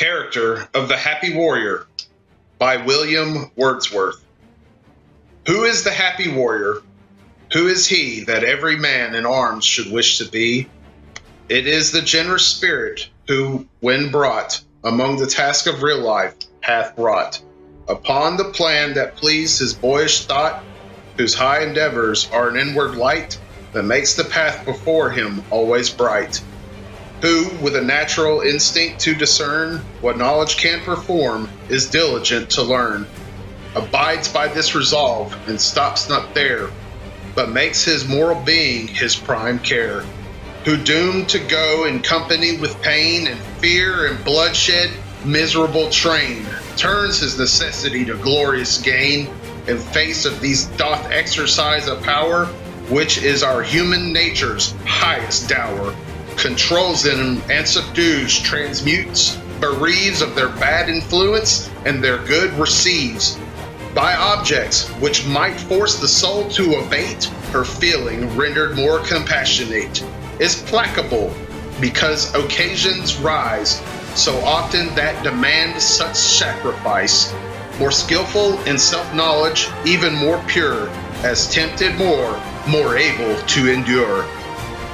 Character of the Happy Warrior by William Wordsworth. Who is the happy warrior? Who is he that every man in arms should wish to be? It is the generous spirit who, when brought among the task of real life, hath wrought upon the plan that pleased his boyish thought, whose high endeavors are an inward light that makes the path before him always bright. Who, with a natural instinct to discern what knowledge can perform, is diligent to learn, abides by this resolve and stops not there, but makes his moral being his prime care. Who, doomed to go in company with pain and fear and bloodshed, miserable train, turns his necessity to glorious gain, in face of these doth exercise a power which is our human nature's highest dower, controls them and subdues, transmutes, bereaves of their bad influence, and their good receives. By objects which might force the soul to abate, her feeling rendered more compassionate, is placable, because occasions rise so often that demand such sacrifice, more skillful in self-knowledge, even more pure, as tempted more able to endure.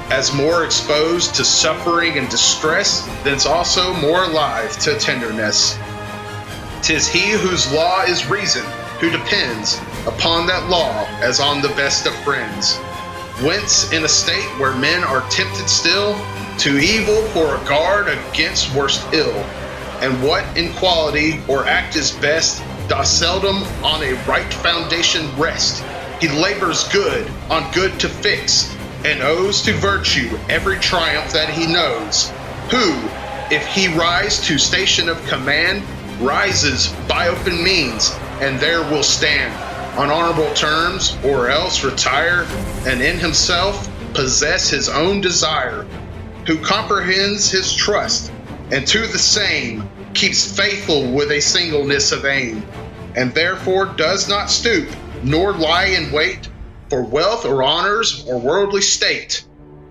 As more exposed to suffering and distress, thence also more alive to tenderness. 'Tis he whose law is reason, who depends upon that law as on the best of friends. Whence, in a state where men are tempted still to evil for a guard against worst ill, and what in quality or act is best, doth seldom on a right foundation rest. He labors good on good to fix, and owes to virtue every triumph that he knows, who, if he rise to station of command, rises by open means, and there will stand on honorable terms, or else retire, and in himself possess his own desire, who comprehends his trust, and to the same keeps faithful with a singleness of aim, and therefore does not stoop, nor lie in wait for wealth or honors or worldly state,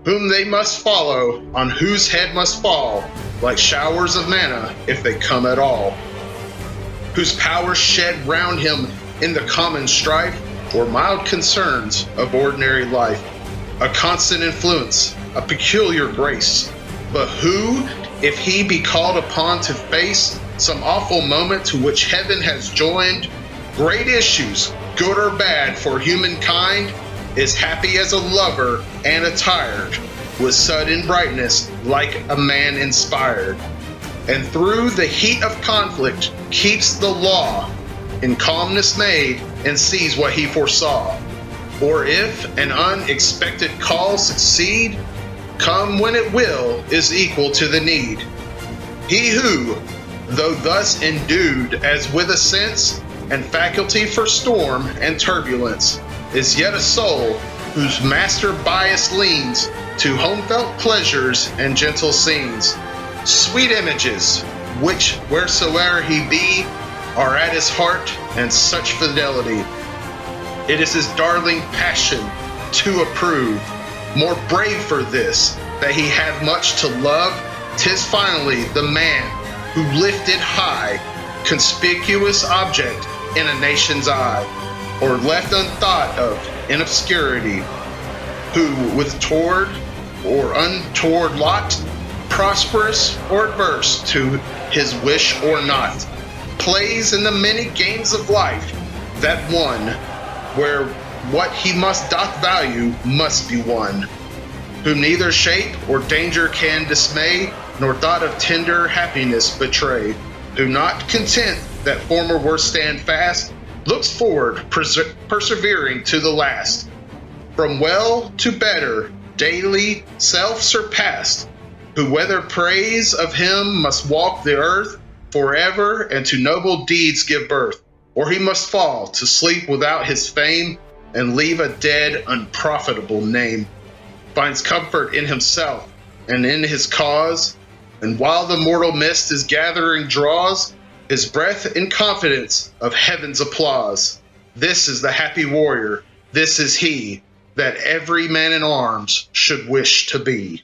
whom they must follow, on whose head must fall, like showers of manna, if they come at all, whose powers shed round him in the common strife, or mild concerns of ordinary life, a constant influence, a peculiar grace. But who, if he be called upon to face some awful moment to which heaven has joined great issues, good or bad, for humankind, is happy as a lover and attired with sudden brightness like a man inspired, and through the heat of conflict keeps the law in calmness made, and sees what he foresaw. Or if an unexpected call succeed, come when it will, is equal to the need. He who, though thus endued as with a sense and faculty for storm and turbulence, is yet a soul whose master bias leans to home-felt pleasures and gentle scenes, sweet images, which wheresoe'er he be, are at his heart, and such fidelity. It is his darling passion to approve, more brave for this, that he have much to love. 'Tis finally the man who lifted high, conspicuous object in a nation's eye, or left unthought of in obscurity, who with toward or untoward lot, prosperous or adverse to his wish or not, plays in the many games of life, that one where what he must doth value must be won, whom neither shape or danger can dismay, nor thought of tender happiness betray, who, not content that former worth stand fast, looks forward, persevering to the last, from well to better, daily self-surpassed, who whether praise of him must walk the earth forever, and to noble deeds give birth, or he must fall to sleep without his fame, and leave a dead, unprofitable name, finds comfort in himself and in his cause, and while the mortal mist is gathering draws his breath in confidence of heaven's applause. This is the happy warrior, this is he that every man in arms should wish to be.